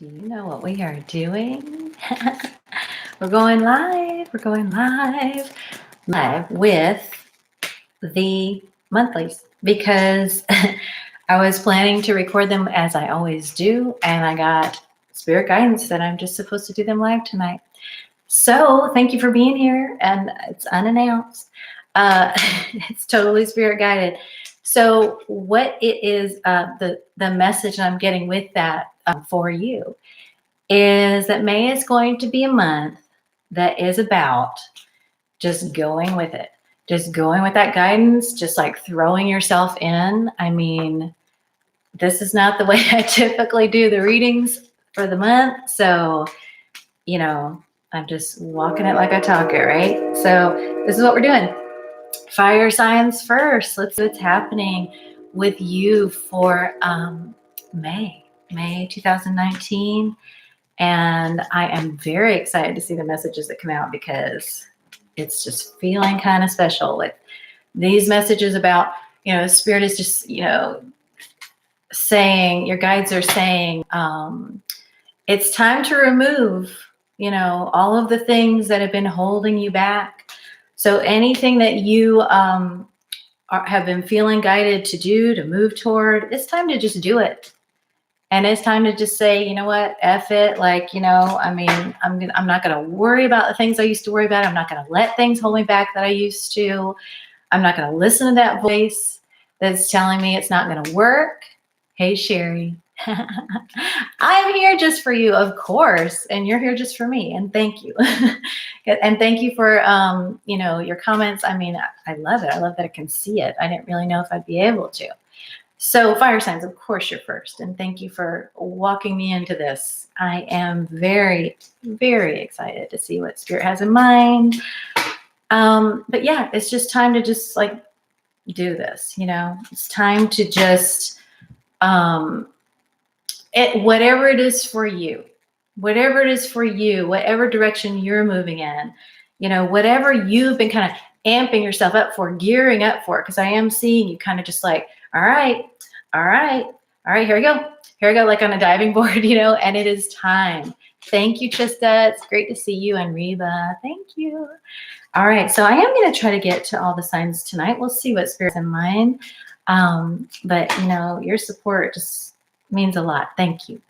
Do you know what we are doing? We're going live. We're going live with the monthlies because I was planning to record them as I always do, and I got spirit guidance that I'm just supposed to do them live tonight. So thank you for being here, and it's unannounced. It's totally spirit guided. So what it is, the message I'm getting with that for you is that May is going to be a month that is about just going with it, just going with that guidance, just like throwing yourself in. I mean, this is not the way I typically do the readings for the month. So, I'm just walking it like I talk it, right? So this is what we're doing. Fire signs first. Let's see what's happening with you for May 2019. And I am very excited to see the messages that come out because it's just feeling kind of special with these messages about, Spirit is just, saying, your guides are saying, it's time to remove, all of the things that have been holding you back. So anything that you have been feeling guided to do, to move toward, it's time to just do it. And it's time to just say, you know what, F it. Like, I'm not going to worry about the things I used to worry about. I'm not going to let things hold me back that I used to. I'm not going to listen to that voice that's telling me it's not going to work. Hey, Sherry. I'm here just for you, of course. And you're here just for me. And thank you. And thank you for, your comments. I mean, I love it. I love that I can see it. I didn't really know if I'd be able to. So fire signs, of course, you're first. And thank you for walking me into this. I am very, very excited to see what Spirit has in mind. But yeah, it's just time to just like do this, It's time to just, whatever it is for you, whatever direction you're moving in, whatever you've been kind of amping yourself up for, gearing up for, because I am seeing you kind of just like, all right, here we go, like on a diving board, and it is time. Thank you, Trista. It's great to see you, and Reba. Thank you. All right, so I am going to try to get to all the signs tonight. We'll see what Spirit's in mind. But your support just means a lot. Thank you.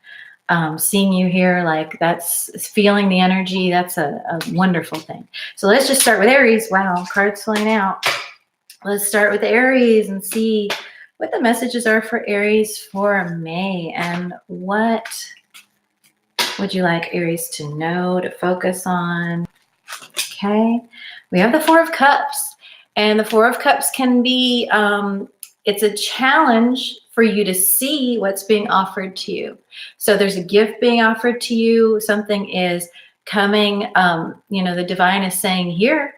Seeing you here, like that's feeling the energy. That's a wonderful thing. So let's just start with Aries. Wow, cards filling out. Let's start with Aries and see what the messages are for Aries for May, and what would you like Aries to know, to focus on? Okay, we have the Four of Cups, and the Four of Cups can be, it's a challenge for you to see what's being offered to you. So there's a gift being offered to you. Something is coming, the divine is saying here,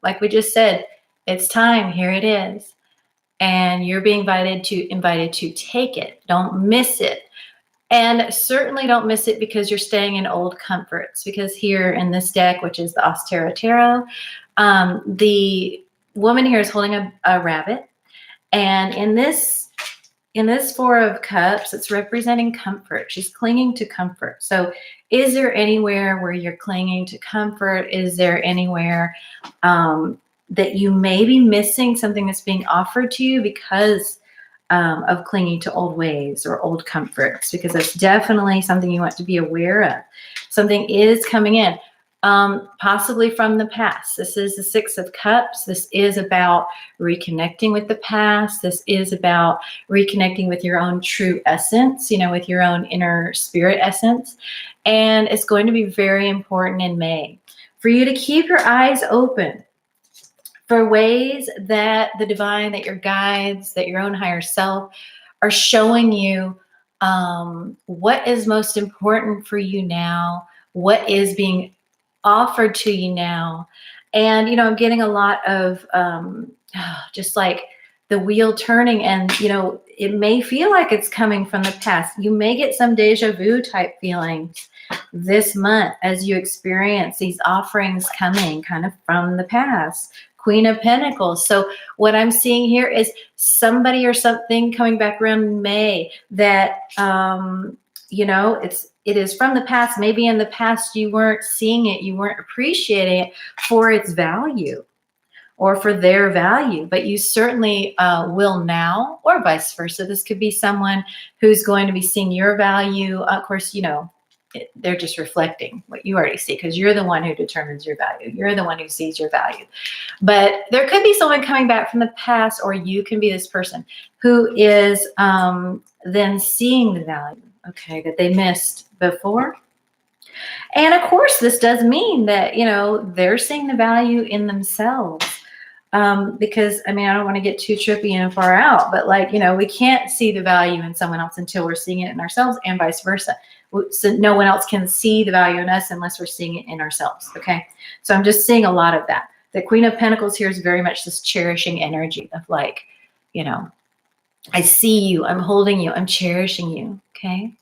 like we just said, it's time, here it is. And you're being invited to take it. Don't miss it. And certainly don't miss it because you're staying in old comforts. Because here in this deck, which is the Austera Tarot, the woman here is holding a rabbit. And in this Four of Cups, it's representing comfort. She's clinging to comfort. So is there anywhere where you're clinging to comfort? Is there anywhere that you may be missing something that's being offered to you because of clinging to old ways or old comforts? Because that's definitely something you want to be aware of. Something is coming in, possibly from the past. This is the Six of Cups. This is about reconnecting with the past. This is about reconnecting with your own true essence, with your own inner spirit essence. And it's going to be very important in May for you to keep your eyes open for ways that the divine, that your guides, that your own higher self are showing you what is most important for you now, what is being offered to you now. And, I'm getting a lot of just like the wheel turning, and, it may feel like it's coming from the past. You may get some deja vu type feelings this month as you experience these offerings coming kind of from the past. Queen of Pentacles. So what I'm seeing here is somebody or something coming back around May that it is from the past. Maybe in the past you weren't seeing it, you weren't appreciating it for its value or for their value, but you certainly will now, or vice versa. This could be someone who's going to be seeing your value. Of course, they're just reflecting what you already see, because you're the one who determines your value. You're the one who sees your value. But there could be someone coming back from the past, or you can be this person who is then seeing the value, okay, that they missed before. And of course, this does mean that, they're seeing the value in themselves. Because, I don't want to get too trippy and far out, but we can't see the value in someone else until we're seeing it in ourselves, and vice versa. So no one else can see the value in us unless we're seeing it in ourselves. Okay. So I'm just seeing a lot of that. The Queen of Pentacles here is very much this cherishing energy of I see you, I'm holding you, I'm cherishing you. Okay.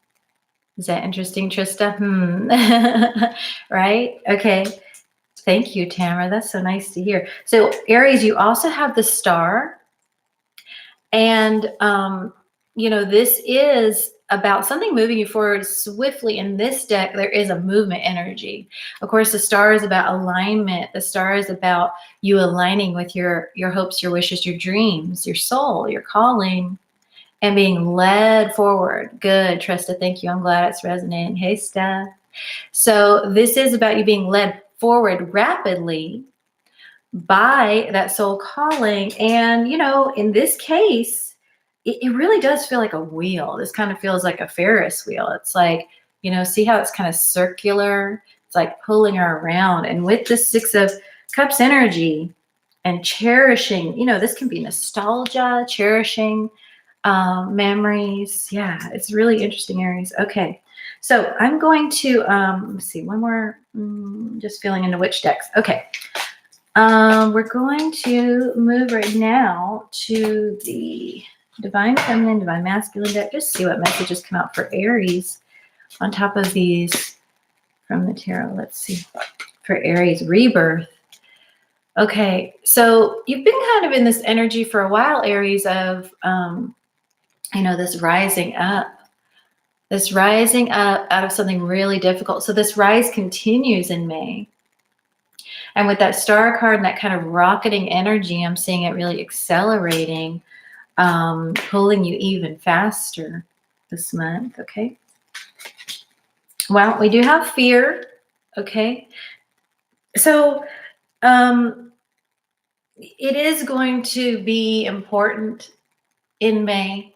Is that interesting, Trista? Right? Okay. Thank you, Tamara. That's so nice to hear. So Aries, you also have the star. And, this is about something moving you forward swiftly. In this deck, there is a movement energy. Of course, the star is about alignment. The star is about you aligning with your hopes, your wishes, your dreams, your soul, your calling, and being led forward. Good, Trista. Thank you. I'm glad it's resonating. Hey, Steph. So this is about you being led forward rapidly by that soul calling. And, in this case, it really does feel like a wheel. This kind of feels like a Ferris wheel. It's like, see how it's kind of circular? It's like pulling her around. And with the Six of Cups energy and cherishing, this can be nostalgia, cherishing memories. Yeah, it's really interesting, Aries. Okay. So I'm going to, let's see, one more, just feeling into which decks. Okay. We're going to move right now to the Divine Feminine, Divine Masculine deck. Just see what messages come out for Aries on top of these from the tarot. Let's see. For Aries, rebirth. Okay. So you've been kind of in this energy for a while, Aries, of, this rising up. This rising up out of something really difficult. So this rise continues in May. And with that star card and that kind of rocketing energy, I'm seeing it really accelerating, pulling you even faster this month, okay? Well, we do have fear, okay? So it is going to be important in May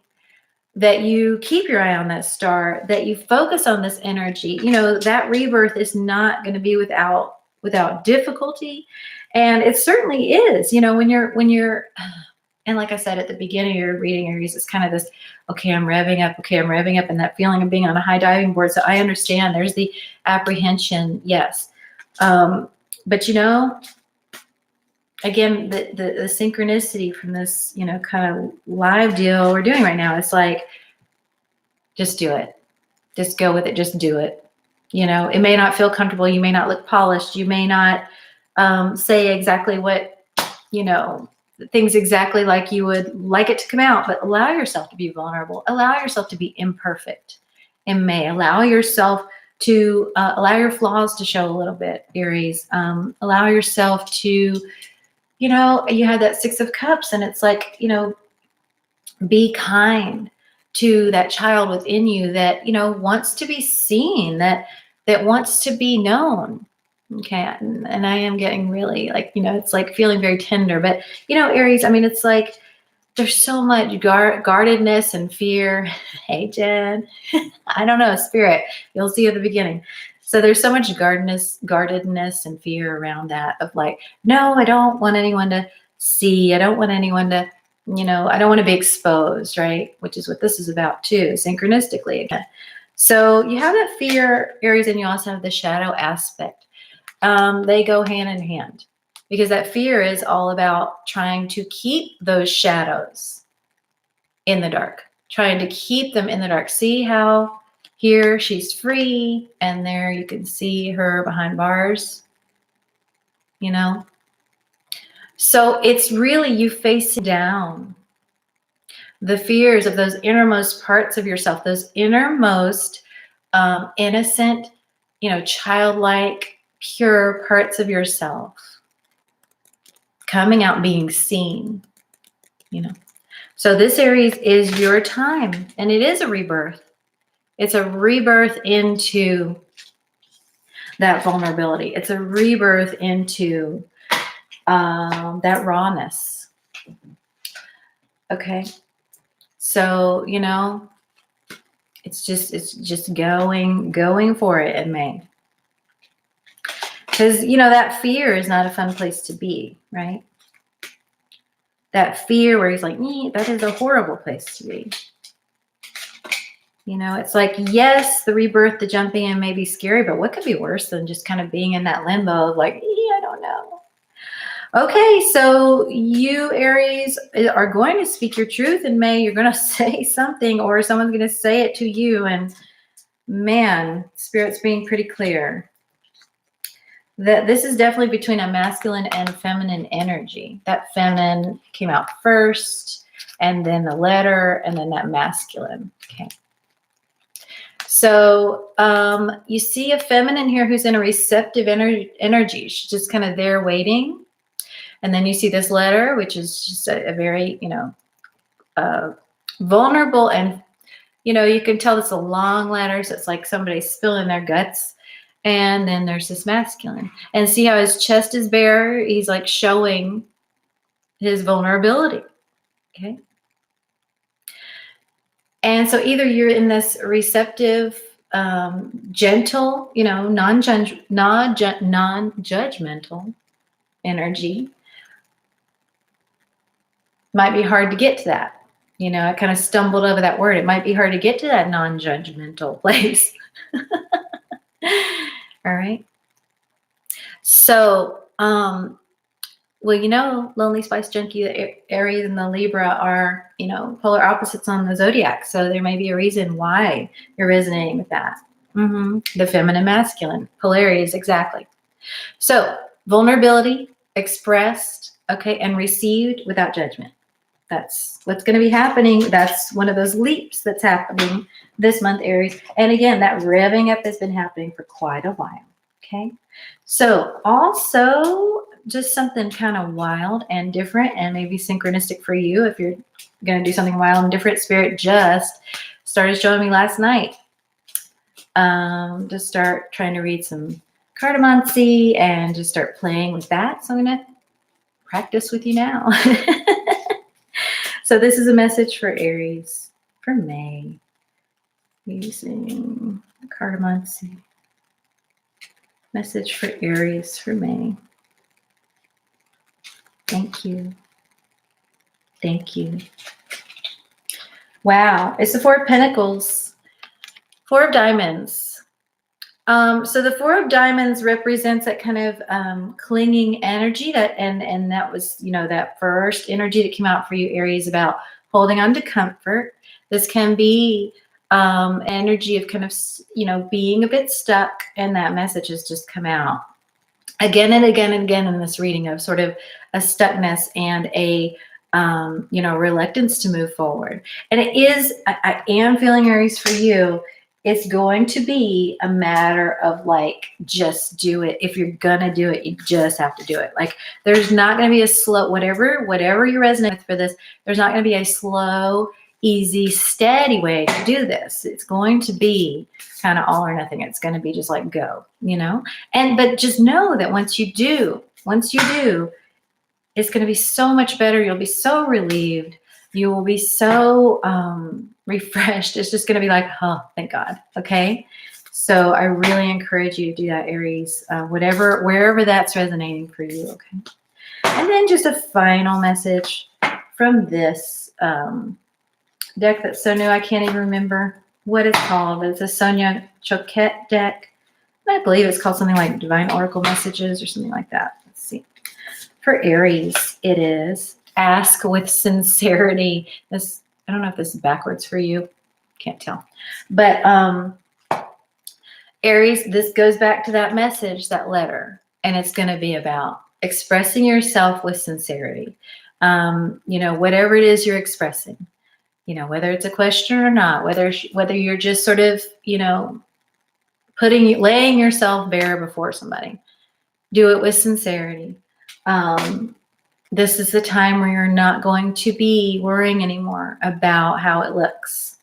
that you keep your eye on that star, that you focus on this energy. That rebirth is not going to be without difficulty. And it certainly is, when you're, and like I said at the beginning of your reading, Aries, it's kind of this, okay, I'm revving up, and that feeling of being on a high diving board. So I understand there's the apprehension, yes. But again, the synchronicity from this, kind of live deal we're doing right now, it's like, just do it. Just go with it. Just do it. It may not feel comfortable. You may not look polished. You may not say exactly what, things exactly like you would like it to come out, but allow yourself to be vulnerable. Allow yourself to be imperfect in May. Allow yourself to, allow your flaws to show a little bit, Aries. Allow yourself to, you had that Six of Cups, and it's like, be kind to that child within you that, wants to be seen, that wants to be known. Okay. And I am getting really it's like feeling very tender, but Aries, it's like, there's so much guardedness and fear. Hey, Jen, I don't know, spirit, you'll see at the beginning. So there's so much guardedness and fear around that of like, no, I don't want anyone to see. I don't want anyone to, I don't want to be exposed, right? Which is what this is about too, synchronistically again. So you have that fear, Aries, and you also have the shadow aspect. They go hand in hand, because that fear is all about trying to keep those shadows in the dark, trying to keep them in the dark. See how here she's free, and there you can see her behind bars, So it's really you facing down the fears of those innermost parts of yourself, those innermost innocent, childlike, pure parts of yourself coming out, being seen, So this Aries is your time, and it is a rebirth. It's a rebirth into that vulnerability. It's a rebirth into that rawness. Okay. So, it's just going for it in May. Because, that fear is not a fun place to be, right? That fear where he's like, that is a horrible place to be. It's like, yes, the rebirth, the jumping in may be scary, but what could be worse than just kind of being in that limbo of like, I don't know. Okay, so you, Aries, are going to speak your truth in May. You're going to say something, or someone's going to say it to you. And man, Spirit's being pretty clear that this is definitely between a masculine and feminine energy. That feminine came out first, and then the letter, and then that masculine. Okay. So you see a feminine here who's in a receptive energy. She's just kind of there waiting. And then you see this letter, which is just a very, vulnerable, and, you can tell it's a long letter. So it's like somebody spilling their guts. And then there's this masculine. And see how his chest is bare? He's like showing his vulnerability. Okay. And so either you're in this receptive, gentle, non-judgmental energy. Might be hard to get to that. I kind of stumbled over that word. It might be hard to get to that non-judgmental place. All right. So, Lonely Spice Junkie, the Aries and the Libra are, polar opposites on the zodiac. So there may be a reason why you're resonating with that. The feminine, masculine, polarities, exactly. So vulnerability expressed, okay, and received without judgment. That's what's going to be happening. That's one of those leaps that's happening this month, Aries. And again, that revving up has been happening for quite a while. Okay. So also just something kind of wild and different and maybe synchronistic for you. If you're going to do something wild and different, Spirit just started showing me last night. To start trying to read some cartomancy and just start playing with that. So I'm going to practice with you now. So this is a message for Aries for May. Using cartomancy. Message for Aries for May. Thank you. Thank you. Wow. It's the Four of Pentacles. Four of Diamonds. So the Four of Diamonds represents that kind of clinging energy and that was, that first energy that came out for you, Aries, about holding on to comfort. This can be energy of kind of, being a bit stuck, and that message has just come out again and again and again in this reading of sort of a stuckness and a, reluctance to move forward. And it is, I am feeling, Aries, for you, it's going to be a matter of like, just do it. If you're going to do it, you just have to do it. Like there's not going to be a slow, whatever you resonate with for this, there's not going to be a slow, easy, steady way to do this. It's going to be kind of all or nothing. It's going to be just like go, but just know that once you do, it's going to be so much better. You'll be so relieved. You will be so refreshed. It's just going to be like, oh, thank God. Okay. So I really encourage you to do that, Aries, wherever that's resonating for you. Okay. And then just a final message from this deck that's so new. I can't even remember what it's called, but it's a Sonia Choquette deck. And I believe it's called something like Divine Oracle Messages or something like that. Let's see. For Aries, it is ask with sincerity. This, I don't know if this is backwards for you. Can't tell. But Aries, this goes back to that message, that letter. And it's going to be about expressing yourself with sincerity. Whatever it is you're expressing, whether it's a question or not, whether you're just sort of, laying yourself bare before somebody. Do it with sincerity. This is the time where you're not going to be worrying anymore about how it looks,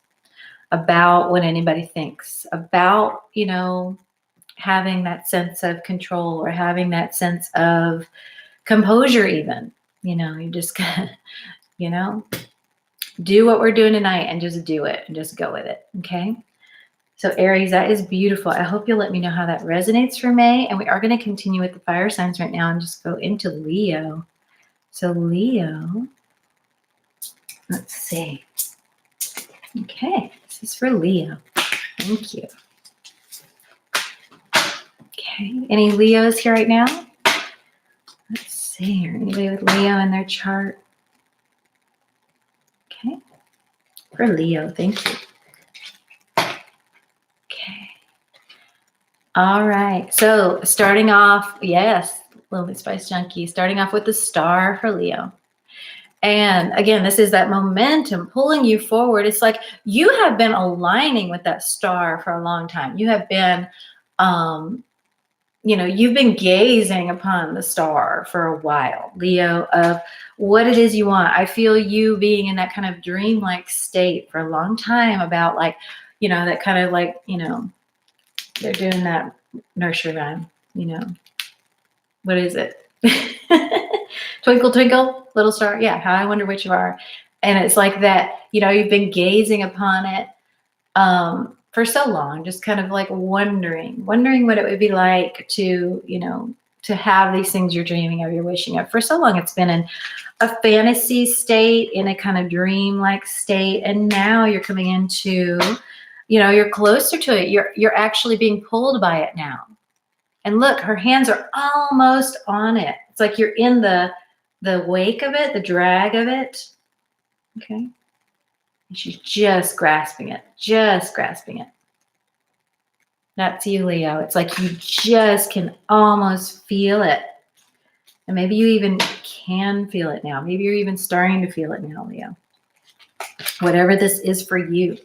about what anybody thinks, about, having that sense of control or having that sense of composure even. You just gotta, do what we're doing tonight and just do it and just go with it, okay? So Aries, that is beautiful. I hope you'll let me know how that resonates for May. And we are going to continue with the fire signs right now and just go into Leo. So Leo, let's see. Okay, this is for Leo. Thank you. Okay, any Leos here right now? Let's see here. Anybody with Leo in their chart? Okay, for Leo, thank you. Okay. All right, so starting off, yes, Lily Spice Junkie, starting off with the star for Leo. And again, this is that momentum pulling you forward. It's like you have been aligning with that star for a long time. You have been, you've been gazing upon the star for a while, Leo, of what it is you want. I feel you being in that kind of dreamlike state for a long time about that kind of they're doing that nursery rhyme, what is it? Twinkle, twinkle, little star. Yeah, how I wonder which you are. And it's like that, you've been gazing upon it for so long, just kind of like wondering what it would be like to, to have these things you're dreaming of, you're wishing of. For so long, it's been in a fantasy state, in a kind of dream-like state. And now you're coming into, you're closer to it. You're actually being pulled by it now. And look, her hands are almost on it. It's like you're in the wake of it, the drag of it. Okay. And she's just grasping it, That's you, Leo. It's like you just can almost feel it. And maybe you even can feel it now. Maybe you're even starting to feel it now, Leo. Whatever this is for you.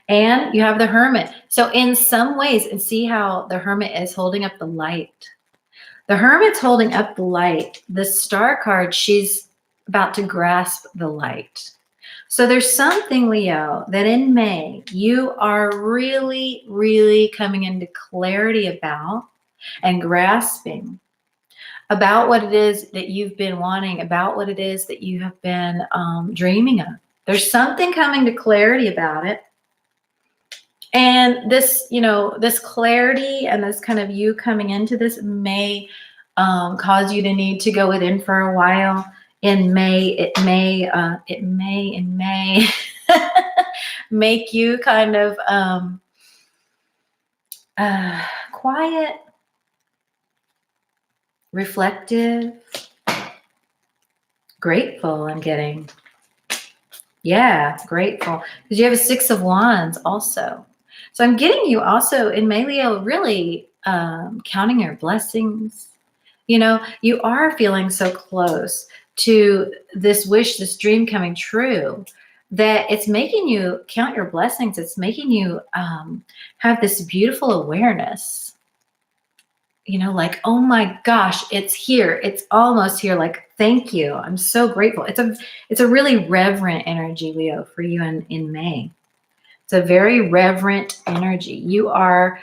And you have the Hermit. So in some ways, and see how the Hermit is holding up the light. The Hermit's holding up the light. The Star card, she's about to grasp the light. So there's something, Leo, that in May, you are really, really coming into clarity about and grasping about what it is that you've been wanting, about what it is that you have been dreaming of. There's something coming to clarity about it. And this, this clarity and this kind of you coming into this may cause you to need to go within for a while. In May, it may make you kind of quiet, reflective, grateful. I'm getting, yeah, grateful, because you have a 6 of Wands also. So I'm getting you also in May, Leo, really counting your blessings. You are feeling so close to this wish, this dream coming true, that it's making you count your blessings. It's making you have this beautiful awareness, like, oh my gosh, it's here. It's almost here. Like, thank you. I'm so grateful. It's a really reverent energy, Leo, for you in May. It's a very reverent energy. You are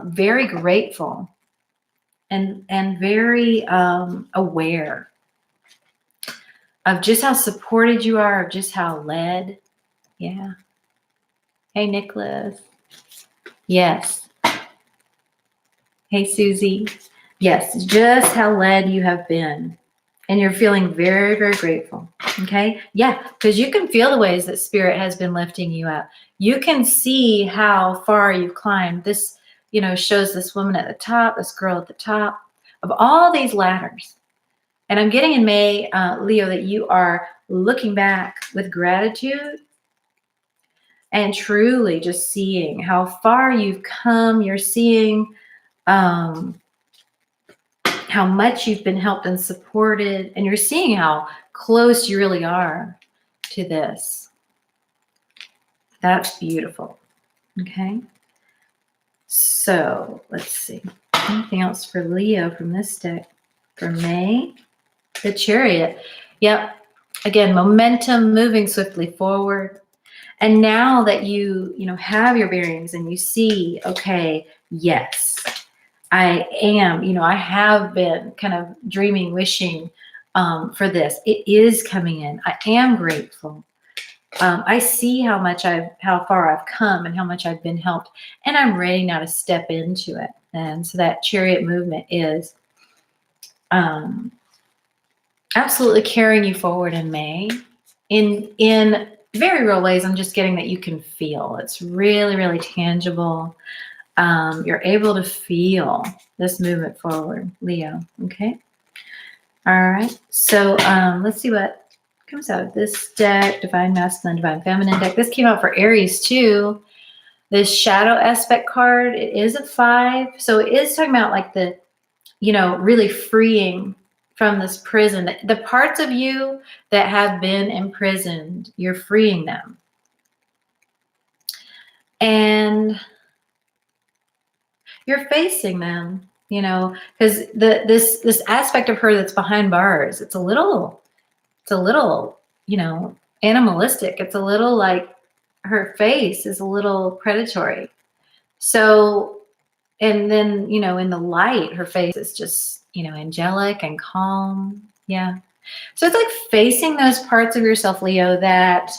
very grateful and very aware of just how supported you are, of just how led. Yeah. Hey, Nicholas. Yes. Hey, Susie. Yes, just how led you have been. And you're feeling very, very grateful. Okay? Yeah, because you can feel the ways that Spirit has been lifting you up. You can see how far you've climbed. This, shows this woman at the top, this girl at the top of all these ladders. And I'm getting in May, Leo, that you are looking back with gratitude and truly just seeing how far you've come. You're seeing how much you've been helped and supported, and you're seeing how close you really are to this. That's beautiful. Okay. So let's see. Anything else for Leo from this deck for May? The Chariot. Yep. Again, momentum, moving swiftly forward. And now that you have your bearings and you see, okay, yes, I am, I have been kind of dreaming, wishing for this. It is coming in. I am grateful. I see how far I've come and how much I've been helped, and I'm ready now to step into it. And so that Chariot movement is absolutely carrying you forward in May. In very real ways, I'm just getting that you can feel. It's really, really tangible. You're able to feel this movement forward, Leo. Okay. All right. So let's see what comes out of this deck. Divine Masculine, Divine Feminine deck. This came out for Aries too. This shadow aspect card, it is a 5. So it is talking about like the, really freeing from this prison. The parts of you that have been imprisoned, you're freeing them. And you're facing them, because this aspect of her that's behind bars, it's a little, animalistic. It's a little like her face is a little predatory. So, and then, in the light, her face is just, angelic and calm. Yeah. So it's like facing those parts of yourself, Leo, that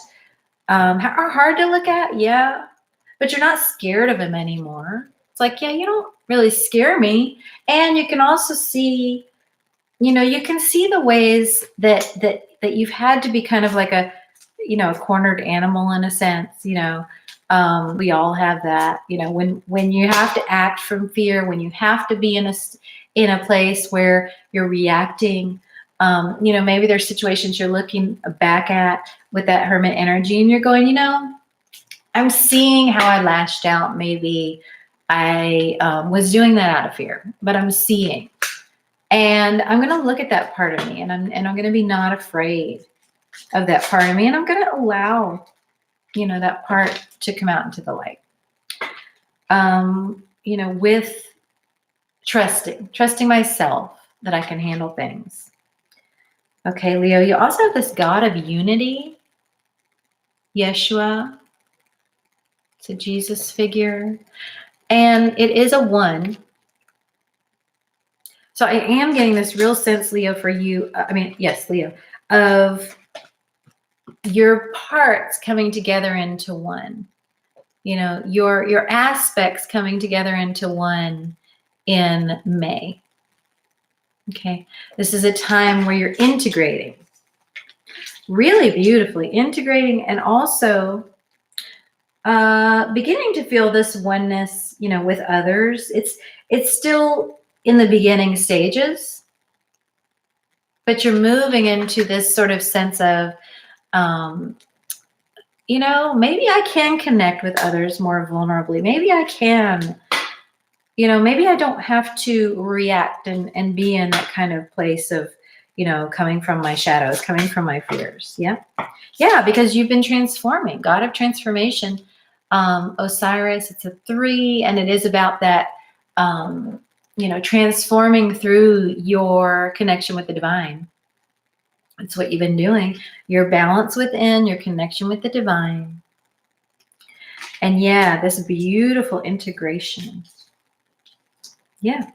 are hard to look at. Yeah. But you're not scared of them anymore. It's like, yeah, you don't really scare me. And you can also see, you can see the ways that you've had to be kind of like a cornered animal in a sense. We all have that, when you have to act from fear, when you have to be in a place where you're reacting. Maybe there's situations you're looking back at with that hermit energy and you're going, I'm seeing how I lashed out. Maybe I was doing that out of fear, but I'm seeing. And I'm going to look at that part of me, and I'm going to be not afraid of that part of me, and I'm going to allow, that part to come out into the light. With trusting myself that I can handle things. Okay, Leo, you also have this God of unity, Yeshua. It's a Jesus figure, and it is a 1. So I am getting this real sense, Leo, for you. Yes, Leo, of your parts coming together into one. Your aspects coming together into one in May. Okay, this is a time where you're integrating, really beautifully integrating, and also beginning to feel this oneness, with others. It's still in the beginning stages, but you're moving into this sort of sense of, maybe I can connect with others more vulnerably. Maybe I can, maybe I don't have to react and be in that kind of place of, coming from my shadows, coming from my fears. Yeah. Yeah, because you've been transforming. God of transformation. Osiris, it's a 3, and it is about that, transforming through your connection with the divine. It's what you've been doing. Your balance within, your connection with the divine. And yeah, this beautiful integration. Yeah.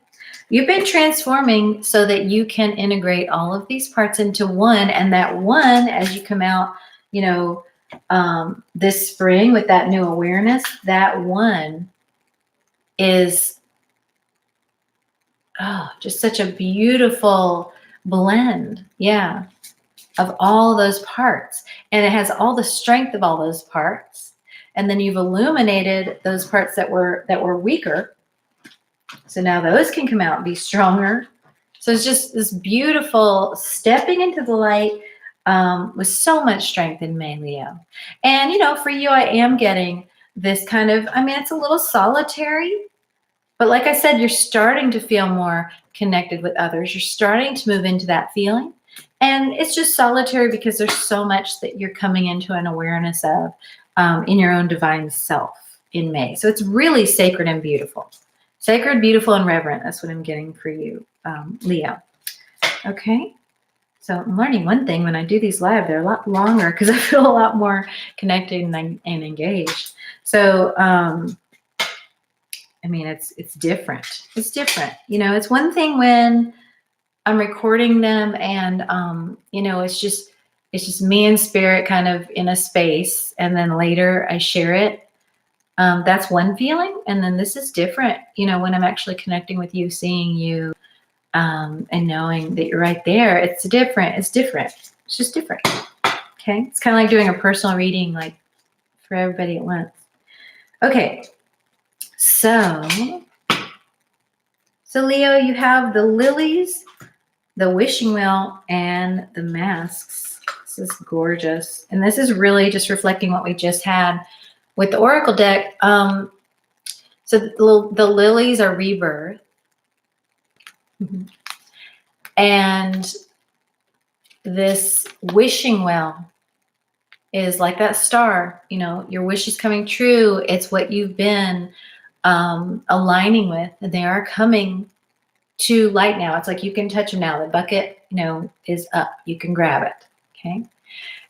You've been transforming so that you can integrate all of these parts into one. And that one, as you come out, this spring with that new awareness, that one is just such a beautiful blend. Yeah. Of all those parts, and it has all the strength of all those parts, and then you've illuminated those parts that were weaker, so now those can come out and be stronger. So it's just this beautiful stepping into the light with so much strength in May, Leo. And for you, I am getting this kind of, it's a little solitary, but like I said, you're starting to feel more connected with others. You're starting to move into that feeling. And it's just solitary because there's so much that you're coming into an awareness of in your own divine self. in May. So it's really sacred and beautiful. Sacred, beautiful, and reverent. That's what I'm getting for you, Leo. Okay. So I'm learning one thing when I do these live, they're a lot longer because I feel a lot more connected and engaged. So, I mean, it's different. It's different. You know, it's one thing when I'm recording them and, you know, it's just me and spirit kind of in a space. And then later I share it. That's one feeling. And then this is different, you know, when I'm actually connecting with you, seeing you, and knowing that you're right there. It's different. It's different. It's just different. Okay. It's kind of like doing a personal reading, like for everybody at once. Okay. So Leo, you have the lilies, the wishing well, and the masks. This is gorgeous. And this is really just reflecting what we just had with the Oracle deck. So the lilies are rebirth. Mm-hmm. And this wishing well is like that star, you know, your wish is coming true. It's what you've been aligning with, and they are coming to light now. It's like you can touch them now. The bucket, you know, is up. You can grab it. Okay.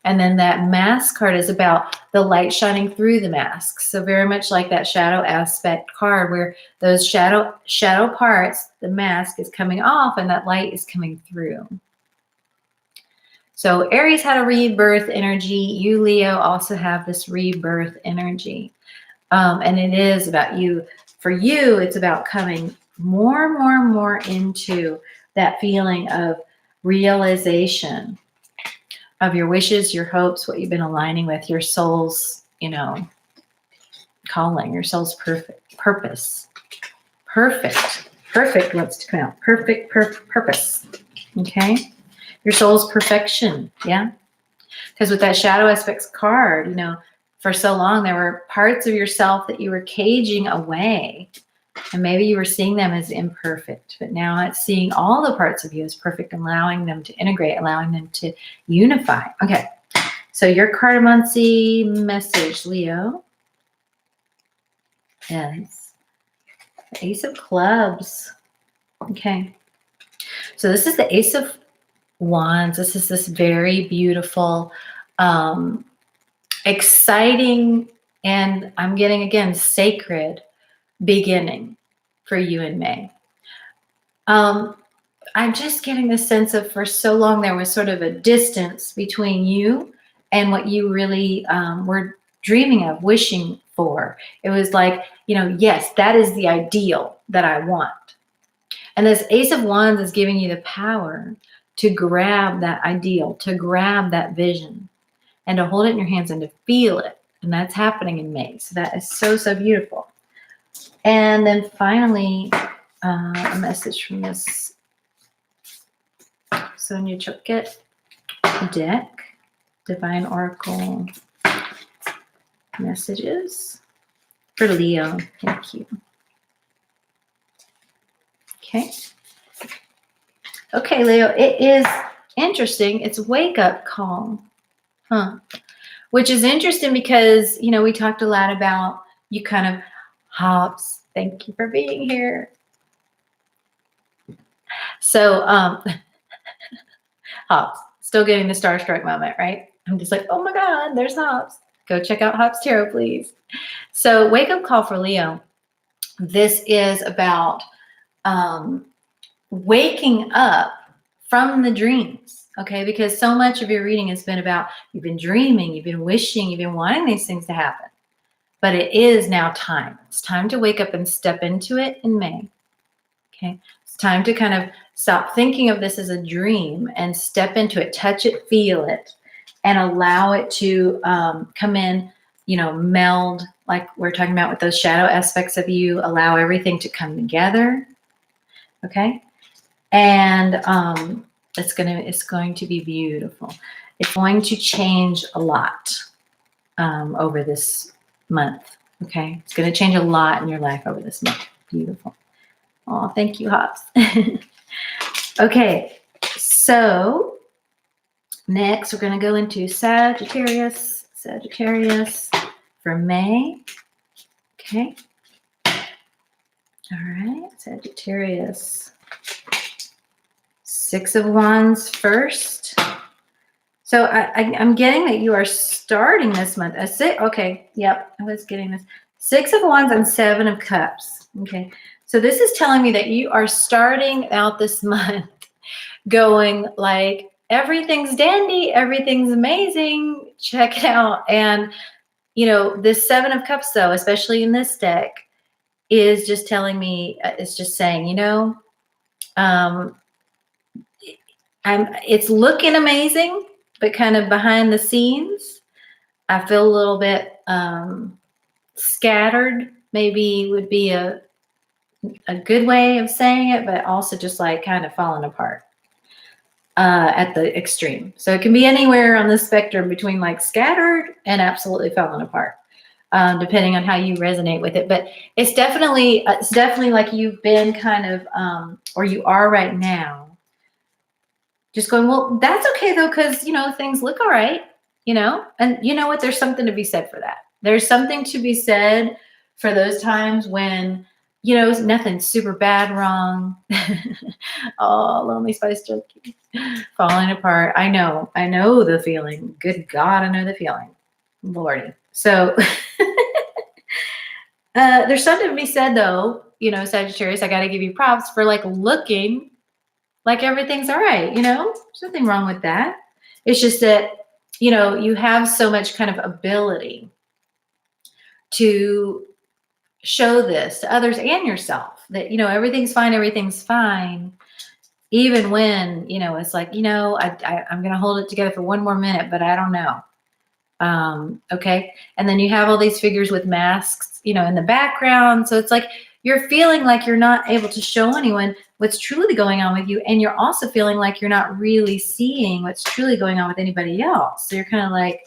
And then that mask card is about the light shining through the mask. So very much like that shadow aspect card where those shadow parts, the mask is coming off and that light is coming through. So Aries had a rebirth energy. You, Leo, also have this rebirth energy. And it is about you. For you, it's about coming more into that feeling of realization of your wishes, your hopes, what you've been aligning with, your soul's, you know, calling, your soul's purpose. Perfect wants to come out. Perfect purpose. Okay. Your soul's perfection. Yeah. Because with that shadow aspects card, you know, for so long, there were parts of yourself that you were caging away. And maybe you were seeing them as imperfect, but now it's seeing all the parts of you as perfect, allowing them to integrate, allowing them to unify. Okay. So your cartomancy message, Leo, is the Ace of Clubs. Okay. So this is the Ace of Wands. This is this very beautiful, exciting, and I'm getting, again, sacred beginning for you in May. I'm just getting the sense of, for so long there was sort of a distance between you and what you really were dreaming of, wishing for. It was like, you know, yes, that is the ideal that I want. And this Ace of Wands is giving you the power to grab that ideal, to grab that vision, and to hold it in your hands and to feel it. And that's happening in May. So that is so, so beautiful. And then finally, a message from this Sonia Choket deck, Divine Oracle messages for Leo. Thank you. Okay. Okay, Leo, it is interesting. It's wake up call. Which is interesting because, you know, we talked a lot about you kind of hops. Thank you for being here. So, Hops, still getting the starstruck moment, right? I'm just like, oh my God, there's Hops. Go check out Hops Tarot, please. So wake up call for Leo. This is about waking up from the dreams, okay? Because so much of your reading has been about you've been dreaming, you've been wishing, you've been wanting these things to happen. But it is now time. It's time to wake up and step into it in May, okay? It's time to kind of stop thinking of this as a dream and step into it, touch it, feel it, and allow it to come in, you know, meld, like we're talking about with those shadow aspects of you, allow everything to come together, okay? And it's going to be beautiful. It's going to change a lot over this month, okay? It's going to change a lot in your life over this month. Beautiful. Oh, thank you, Hops. Okay, so next we're going to go into Sagittarius for May. Okay. All right, Sagittarius. 6 of Wands first. So I'm getting that you are starting this month. Okay, yep, I was getting this. 6 of Wands and 7 of Cups. Okay, so this is telling me that you are starting out this month going like, everything's dandy, everything's amazing, check it out. And, this 7 of Cups, though, especially in this deck, is just telling me, it's just saying, it's looking amazing, but kind of behind the scenes, I feel a little bit scattered, maybe would be a good way of saying it, but also just like kind of falling apart at the extreme. So it can be anywhere on the spectrum between like scattered and absolutely falling apart, depending on how you resonate with it. But it's definitely like you've been kind of, or you are right now, just going, well, that's okay though, because things look all right, and you know what? There's something to be said for that. There's something to be said for those times when nothing's super bad wrong. Oh, lonely spice junkie, falling apart. I know the feeling. Good God, I know the feeling, Lordy. So there's something to be said though, Sagittarius. I got to give you props for like looking like everything's all right, there's nothing wrong with that. It's just that, you have so much kind of ability to show this to others and yourself that, everything's fine, even when, it's like, I'm going to hold it together for one more minute, but I don't know. Okay. And then you have all these figures with masks, in the background. So it's like, you're feeling like you're not able to show anyone what's truly going on with you. And you're also feeling like you're not really seeing what's truly going on with anybody else. So you're kind of like,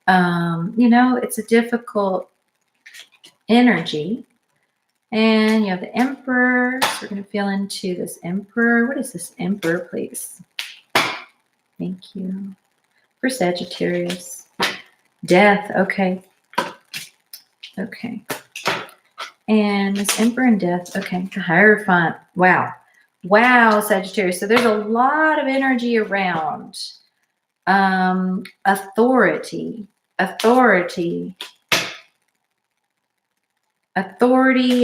it's a difficult energy. And you have the Emperor. So we're going to feel into this Emperor. What is this Emperor, please? Thank you. For Sagittarius. Death. Okay. Okay. And this Emperor and Death. Okay. The Hierophant. Wow. Wow, Sagittarius. So there's a lot of energy around authority,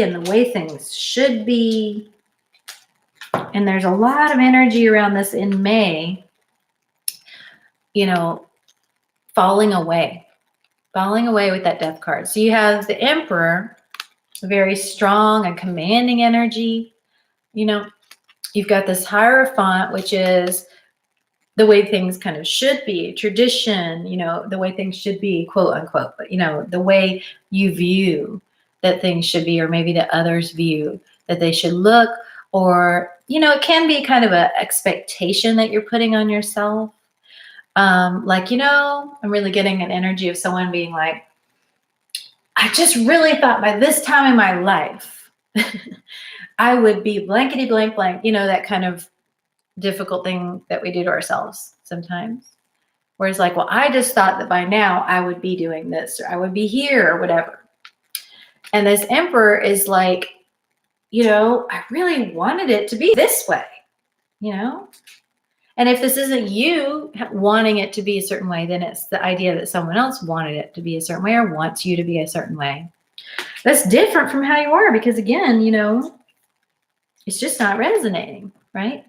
and the way things should be. And there's a lot of energy around this in May, falling away with that Death card. So you have the Emperor, very strong and commanding energy. You've got this Hierophant, which is the way things kind of should be, tradition, the way things should be, quote unquote, but the way you view that things should be, or maybe that others view that they should look, or, it can be kind of an expectation that you're putting on yourself. Like, I'm really getting an energy of someone being like, I just really thought by this time in my life, I would be blankety blank blank, that kind of difficult thing that we do to ourselves sometimes. Whereas like, well, I just thought that by now I would be doing this, or I would be here, or whatever. And this Emperor is like, I really wanted it to be this way, And if this isn't you wanting it to be a certain way, then it's the idea that someone else wanted it to be a certain way, or wants you to be a certain way. That's different from how you are, because again, it's just not resonating, right?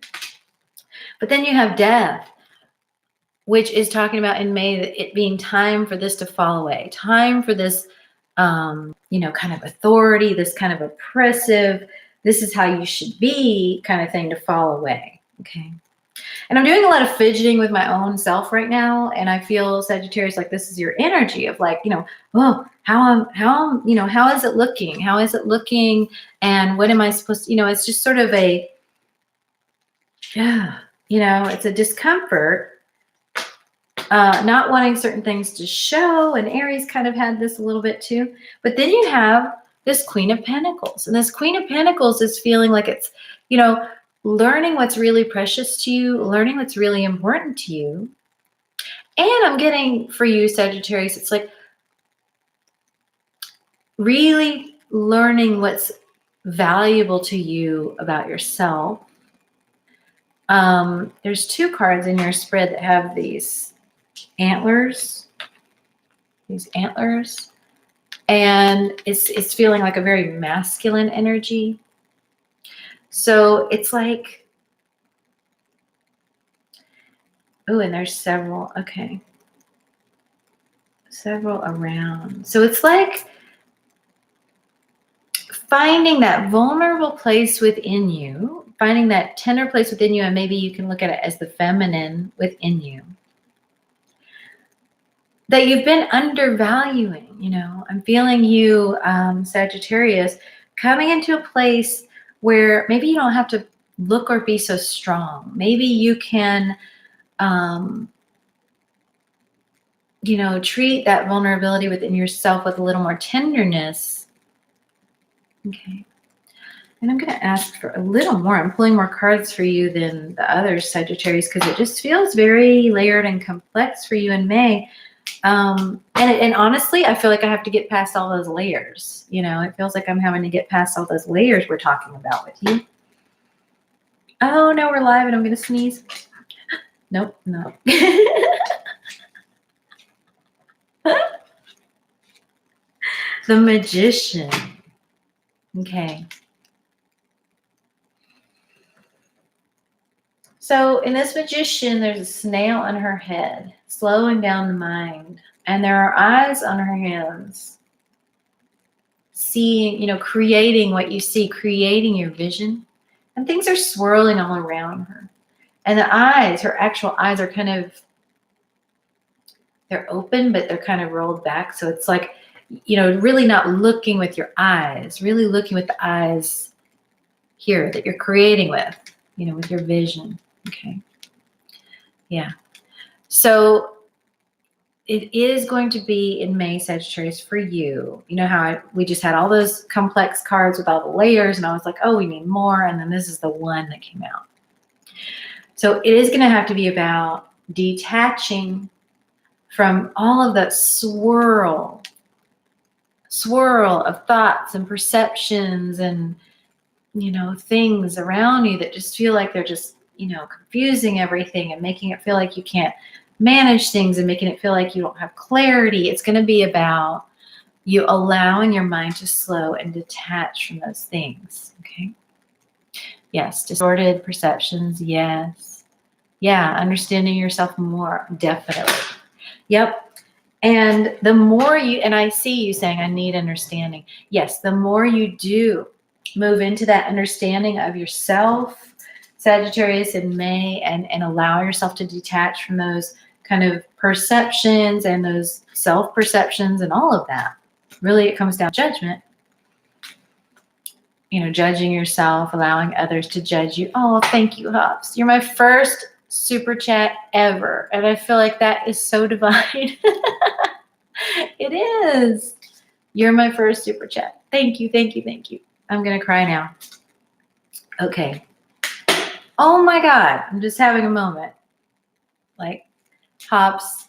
But then you have Death, which is talking about in May that it being time for this to fall away, time for this, kind of authority, this kind of oppressive, this is how you should be kind of thing to fall away. Okay. And I'm doing a lot of fidgeting with my own self right now. And I feel, Sagittarius, like this is your energy of like, oh, how is it looking? How is it looking? And what am I supposed to, it's just sort of a, it's a discomfort, not wanting certain things to show. And Aries kind of had this a little bit too. But then you have this Queen of Pentacles. And this Queen of Pentacles is feeling like it's, learning what's really precious to you, learning what's really important to you. And I'm getting for you, Sagittarius, it's like really learning what's valuable to you about yourself. There's 2 cards in your spread that have these antlers, and it's feeling like a very masculine energy. So it's like, oh, and there's several, okay. Several around. So it's like finding that vulnerable place within you, finding that tender place within you, and maybe you can look at it as the feminine within you that you've been undervaluing. I'm feeling you, Sagittarius, coming into a place where maybe you don't have to look or be so strong. Maybe you can treat that vulnerability within yourself with a little more tenderness. Okay. And I'm going to ask for a little more. I'm pulling more cards for you than the others, Sagittarius, because it just feels very layered and complex for you in May. And honestly, I feel like I have to get past all those layers. It feels like I'm having to get past all those layers we're talking about with you. Oh, no, we're live and I'm going to sneeze. Nope, no. The Magician. Okay. So in this Magician, there's a snail on her head, slowing down the mind. And there are eyes on her hands, seeing, creating what you see, creating your vision. And things are swirling all around her. And the eyes, her actual eyes are they're open, but they're kind of rolled back. So it's like, really not looking with your eyes, really looking with the eyes here that you're creating with, with your vision. Okay. Yeah. So it is going to be in May, Sagittarius, for you. You know how we just had all those complex cards with all the layers, and I was like, oh, we need more. And then this is the one that came out. So it is going to have to be about detaching from all of that swirl of thoughts and perceptions and, things around you that just feel like they're just, confusing everything and making it feel like you can't manage things and making it feel like you don't have clarity. It's going to be about you allowing your mind to slow and detach from those things. Okay. Yes. Distorted perceptions. Yes. Yeah. Understanding yourself more. Definitely. Yep. And the more and I see you saying, I need understanding. Yes. The more you do move into that understanding of yourself, Sagittarius, in May, and allow yourself to detach from those kind of perceptions and those self-perceptions and all of that. Really, it comes down to judgment. Judging yourself, allowing others to judge you. Oh, thank you, Hops. You're my first super chat ever. And I feel like that is so divine. It is. You're my first super chat. Thank you, thank you, thank you. I'm going to cry now. Okay. Oh my God. I'm just having a moment. Like, Hops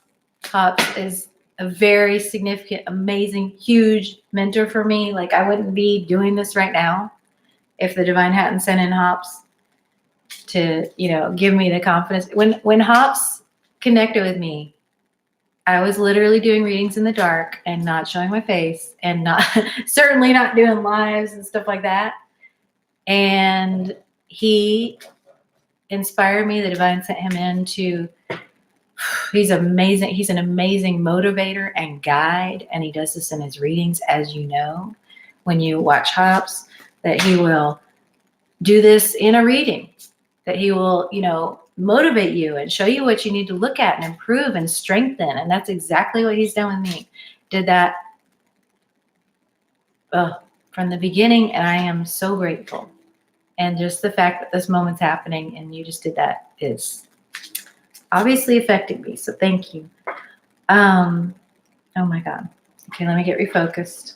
is a very significant, amazing, huge mentor for me. Like, I wouldn't be doing this right now if the divine hadn't sent in Hops to, give me the confidence. When Hops connected with me, I was literally doing readings in the dark and not showing my face and not certainly not doing lives and stuff like that. And he inspired me. The divine sent him in to, he's amazing. He's an amazing motivator and guide. And he does this in his readings, as you know, when you watch Hops, that he will do this in a reading, that he will, motivate you and show you what you need to look at and improve and strengthen. And that's exactly what he's done with me. Did that from the beginning. And I am so grateful. And just the fact that this moment's happening and you just did that is obviously affecting me. So thank you. Oh my God. Okay, let me get refocused.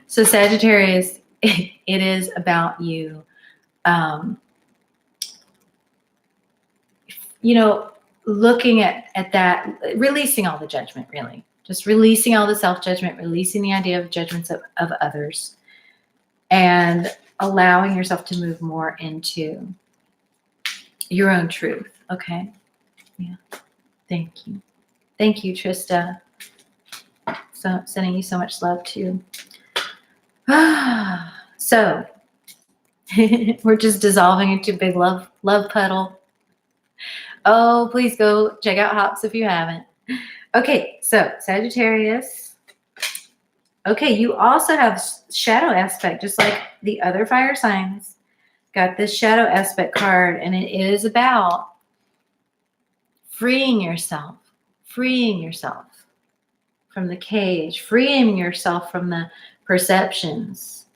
So Sagittarius, it is about you. Looking at that, releasing all the judgment, really. Just releasing all the self-judgment, releasing the idea of judgments of others, and allowing yourself to move more into your own truth. Okay? Yeah. Thank you. Thank you, Trista. So sending you so much love too. So we're just dissolving into a big love puddle. Oh, please go check out Hops if you haven't. Okay, so Sagittarius. Okay, you also have shadow aspect, just like the other fire signs. Got this shadow aspect card, and it is about freeing yourself from the cage, freeing yourself from the perceptions,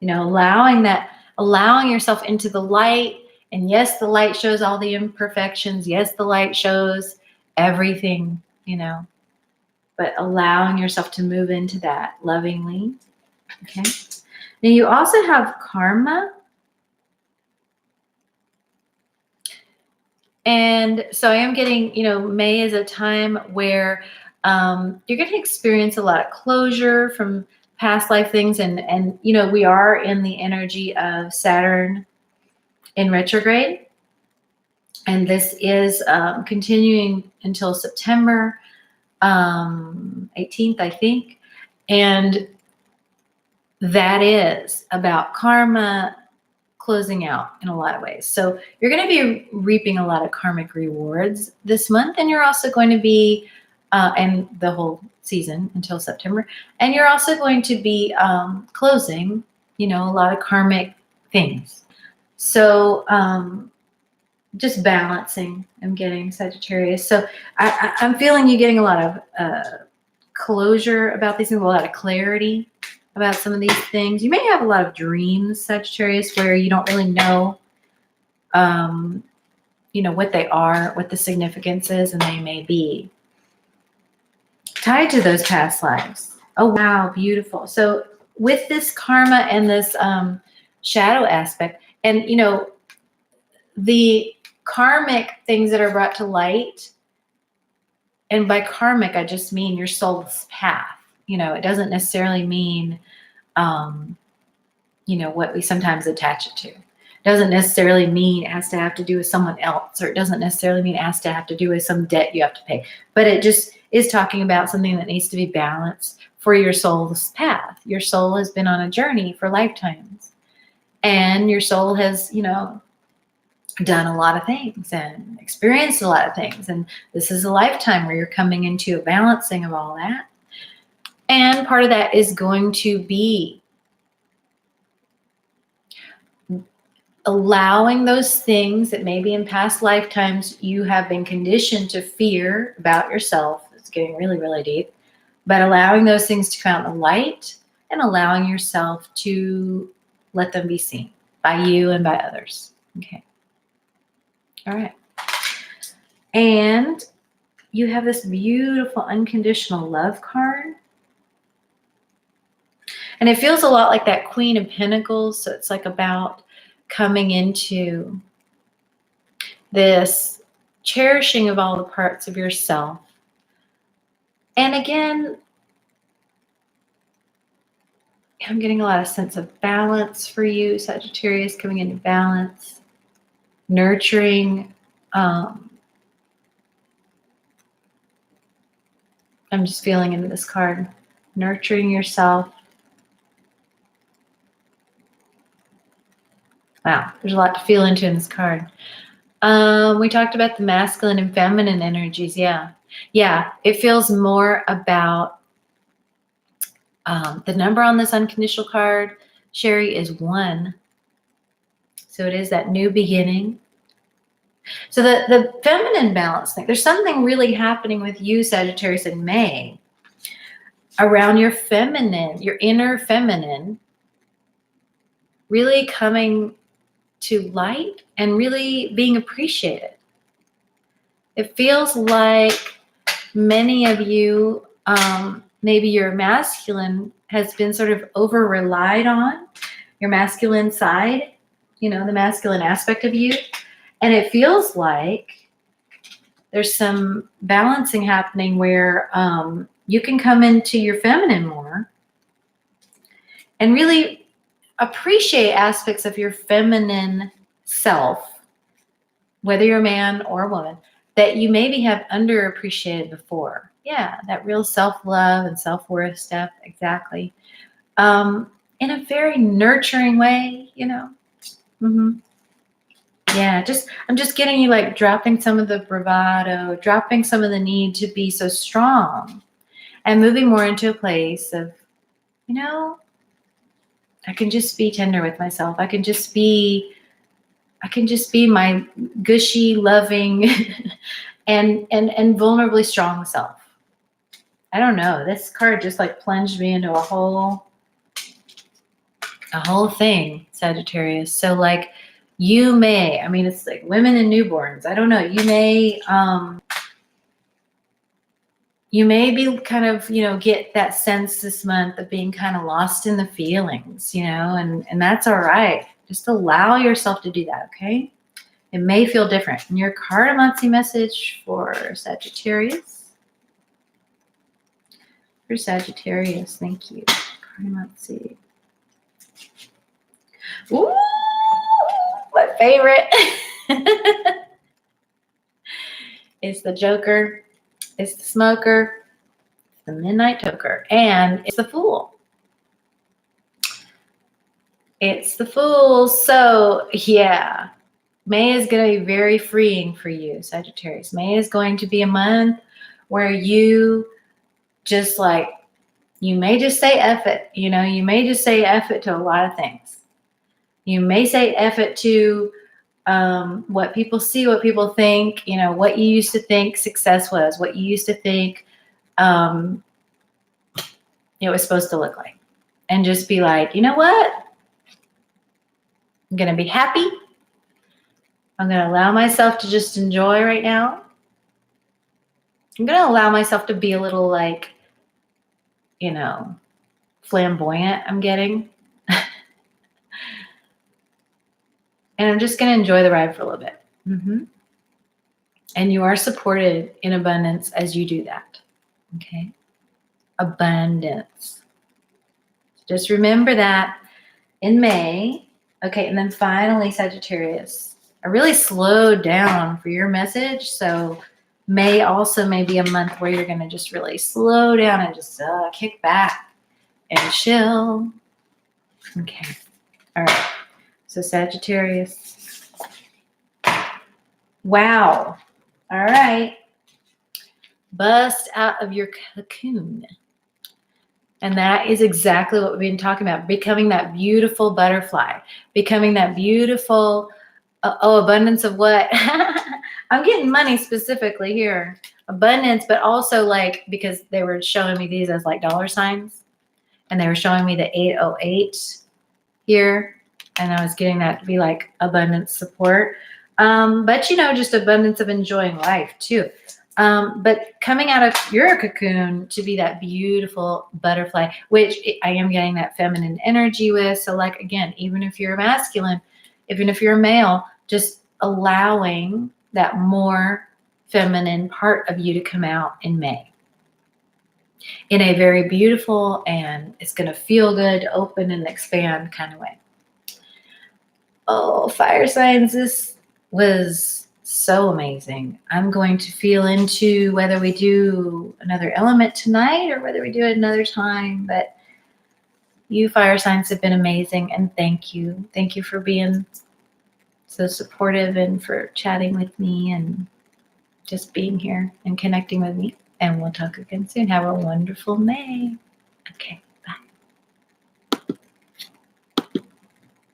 allowing yourself into the light. And yes, the light shows all the imperfections. Yes, the light shows everything, but allowing yourself to move into that lovingly. Okay. Now you also have karma. And so I am getting, May is a time where you're going to experience a lot of closure from past life things. And we are in the energy of Saturn in retrograde. And this is continuing until September 18th, I think. And that is about karma closing out in a lot of ways. So you're going to be reaping a lot of karmic rewards this month, and you're also going to be, and the whole season until September, and you're also going to be closing, a lot of karmic things. So just balancing, I'm getting Sagittarius. So I'm feeling you getting a lot of closure about these things, a lot of clarity about some of these things. You may have a lot of dreams, Sagittarius, where you don't really know, what they are, what the significance is, and they may be tied to those past lives. Oh, wow, beautiful. So with this karma and this shadow aspect, and, the karmic things that are brought to light, and by karmic, I just mean your soul's path. It doesn't necessarily mean, what we sometimes attach it to. It doesn't necessarily mean it has to have to do with someone else, or it doesn't necessarily mean it has to have to do with some debt you have to pay. But it just is talking about something that needs to be balanced for your soul's path. Your soul has been on a journey for lifetimes, and your soul has, done a lot of things and experienced a lot of things. And this is a lifetime where you're coming into a balancing of all that. And part of that is going to be allowing those things that maybe in past lifetimes you have been conditioned to fear about yourself. It's getting really, really deep. But allowing those things to come out in the light and allowing yourself to let them be seen by you and by others. Okay. All right. And you have this beautiful unconditional love card. And it feels a lot like that Queen of Pentacles. So it's like about coming into this cherishing of all the parts of yourself. And again, I'm getting a lot of sense of balance for you, Sagittarius, coming into balance, nurturing. I'm just feeling into this card, nurturing yourself. Wow, there's a lot to feel into in this card. We talked about the masculine and feminine energies. Yeah, it feels more about the number on this unconditional card, Sherry, is 1. So it is that new beginning. So the feminine balance thing, there's something really happening with you, Sagittarius, in May around your feminine, your inner feminine, really coming to light and really being appreciated. It feels like many of you, maybe your masculine has been sort of over relied on, your masculine side, the masculine aspect of you. And it feels like there's some balancing happening where you can come into your feminine more and really appreciate aspects of your feminine self, whether you're a man or a woman, that you maybe have underappreciated before. Yeah, that real self-love and self-worth stuff, exactly. In a very nurturing way, you know. Yeah, I'm just getting you like dropping some of the bravado, dropping some of the need to be so strong, and moving more into a place of, you know, I can just be tender with myself. I can just be my gushy, loving, and vulnerably strong self. I don't know. This card just like plunged me into a whole thing, Sagittarius. So like you may, I mean, it's like women and newborns. I don't know. You may be kind of, you know, get that sense this month of being kind of lost in the feelings, you know, and that's all right. Just allow yourself to do that, okay? It may feel different. And your Cardamonsi message for Sagittarius. For Sagittarius, thank you. Cardamonsi. Ooh, my favorite. It's the Joker. It's the Smoker. The Midnight Toker. And it's the Fool. It's the Fool. So, yeah. May is going to be very freeing for you, Sagittarius. May is going to be a month where you just like, you may just say F it. You know, you may just say F it to a lot of things. You may say F it to what people see, what people think, you know, what you used to think success was, what you used to think it was supposed to look like. And just be like, you know what? I'm going to be happy. I'm going to allow myself to just enjoy right now. I'm going to allow myself to be a little like, you know, flamboyant, I'm getting. And I'm just going to enjoy the ride for a little bit. And you are supported in abundance as you do that. Okay? Abundance. Just remember that in May. Okay, and then finally, Sagittarius, I really slowed down for your message. So May also may be a month where you're going to just really slow down and just kick back and chill. Okay. All right. So Sagittarius. Wow. All right. Bust out of your cocoon. And that is exactly what we've been talking about. Becoming that beautiful butterfly. Becoming that beautiful, abundance of what? I'm getting money specifically here. Abundance, but also like, because they were showing me these as like dollar signs. And they were showing me the 808 here. And I was getting that to be like abundance support. But, you know, just abundance of enjoying life too. But coming out of your cocoon to be that beautiful butterfly, which I am getting that feminine energy with. So like, again, even if you're a masculine, even if you're a male, just allowing that more feminine part of you to come out in May. In a very beautiful and it's going to feel good, open and expand kind of way. Oh, fire signs, this was so amazing. I'm going to feel into whether we do another element tonight or whether we do it another time. But you fire signs have been amazing. And thank you. Thank you for being so supportive and for chatting with me and just being here and connecting with me. And we'll talk again soon. Have a wonderful May. Okay.